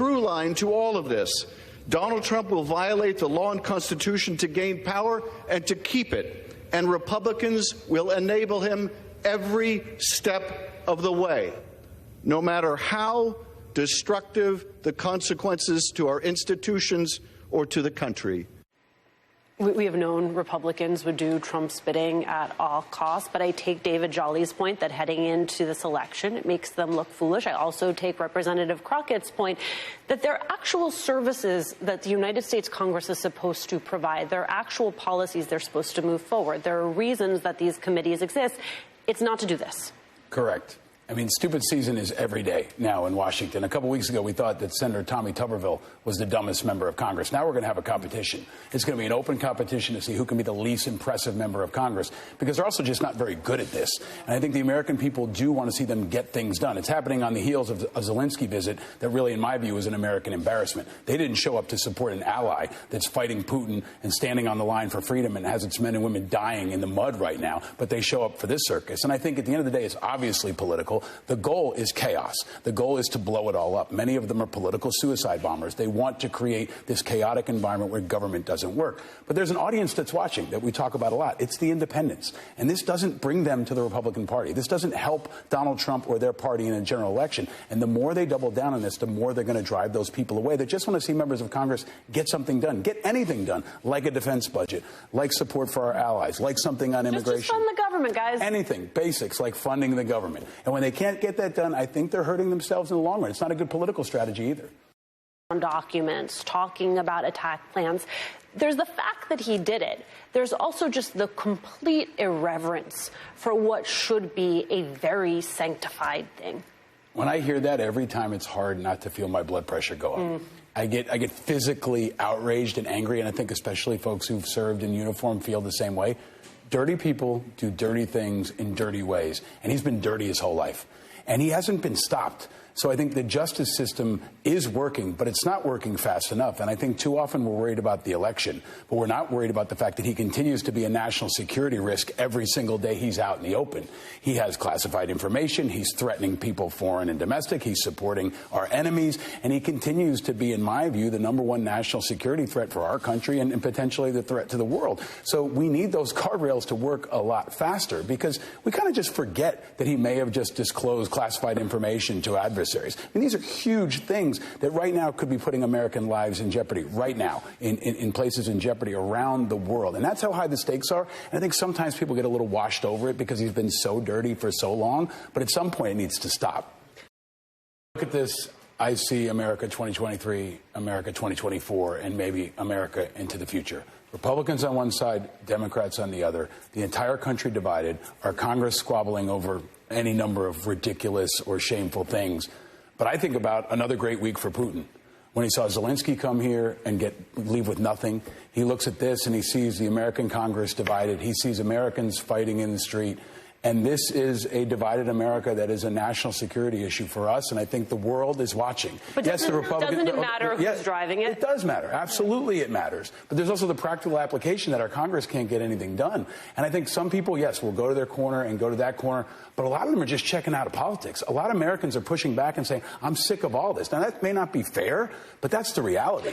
through line to all of this. Donald Trump will violate the law and Constitution to gain power and to keep it, and Republicans will enable him every step of the way, no matter how destructive the consequences to our institutions or to the country. We have known Republicans would do Trump's bidding at all costs, but I take David Jolly's point that heading into this election, it makes them look foolish. I also take Representative Crockett's point that there are actual services that the United States Congress is supposed to provide. There are actual policies they're supposed to move forward. There are reasons that these committees exist. It's not to do this. Correct. I mean, stupid season is every day now in Washington. A couple weeks ago, we thought that Senator Tommy Tuberville was the dumbest member of Congress. Now we're going to have a competition. It's going to be an open competition to see who can be the least impressive member of Congress, because they're also just not very good at this. And I think the American people do want to see them get things done. It's happening on the heels of a Zelensky visit that really, in my view, is an American embarrassment. They didn't show up to support an ally that's fighting Putin and standing on the line for freedom and has its men and women dying in the mud right now, but they show up for this circus. And I think at the end of the day, it's obviously political. The goal is chaos. The goal is to blow it all up. Many of them are political suicide bombers. They want to create this chaotic environment where government doesn't work. But there's an audience that's watching that we talk about a lot. It's the independents. And this doesn't bring them to the Republican Party. This doesn't help Donald Trump or their party in a general election. And the more they double down on this, the more they're going to drive those people away that just want to see members of Congress get something done, get anything done, like a defense budget, like support for our allies, like something on immigration. Just fund the government, guys. Anything, basics like funding the government. And when they can't get that done, I think they're hurting themselves in the long run. It's not a good political strategy either. Documents talking about attack plans. There's the fact that he did it. There's also just the complete irreverence for what should be a very sanctified thing. When I hear that every time, it's hard not to feel my blood pressure go up. I get physically outraged and angry, and I think especially folks who've served in uniform feel the same way. Dirty people do dirty things in dirty ways, and he's been dirty his whole life. And he hasn't been stopped. So I think the justice system is working, but it's not working fast enough. And I think too often we're worried about the election, but we're not worried about the fact that he continues to be a national security risk every single day he's out in the open. He has classified information. He's threatening people, foreign and domestic. He's supporting our enemies. And he continues to be, in my view, the #1 national security threat for our country and potentially the threat to the world. So we need those guardrails to work a lot faster, because we kind of just forget that he may have just disclosed classified information to adversaries. I mean, these are huge things that right now could be putting American lives in jeopardy right now in places in jeopardy around the world. And that's how high the stakes are. And I think sometimes people get a little washed over it because he's been so dirty for so long. But at some point, it needs to stop. Look at this. I see America 2023, America 2024, and maybe America into the future. Republicans on one side, Democrats on the other, the entire country divided, our Congress squabbling over any number of ridiculous or shameful things. But I think about another great week for Putin. When he saw Zelensky come here and leave with nothing, he looks at this and he sees the American Congress divided. He sees Americans fighting in the street. And this is a divided America that is a national security issue for us, and I think the world is watching. But doesn't it matter who's driving it? It does matter. Absolutely it matters. But there's also the practical application that our Congress can't get anything done. And I think some people, yes, will go to their corner and go to that corner, but a lot of them are just checking out of politics. A lot of Americans are pushing back and saying, I'm sick of all this. Now, that may not be fair, but that's the reality.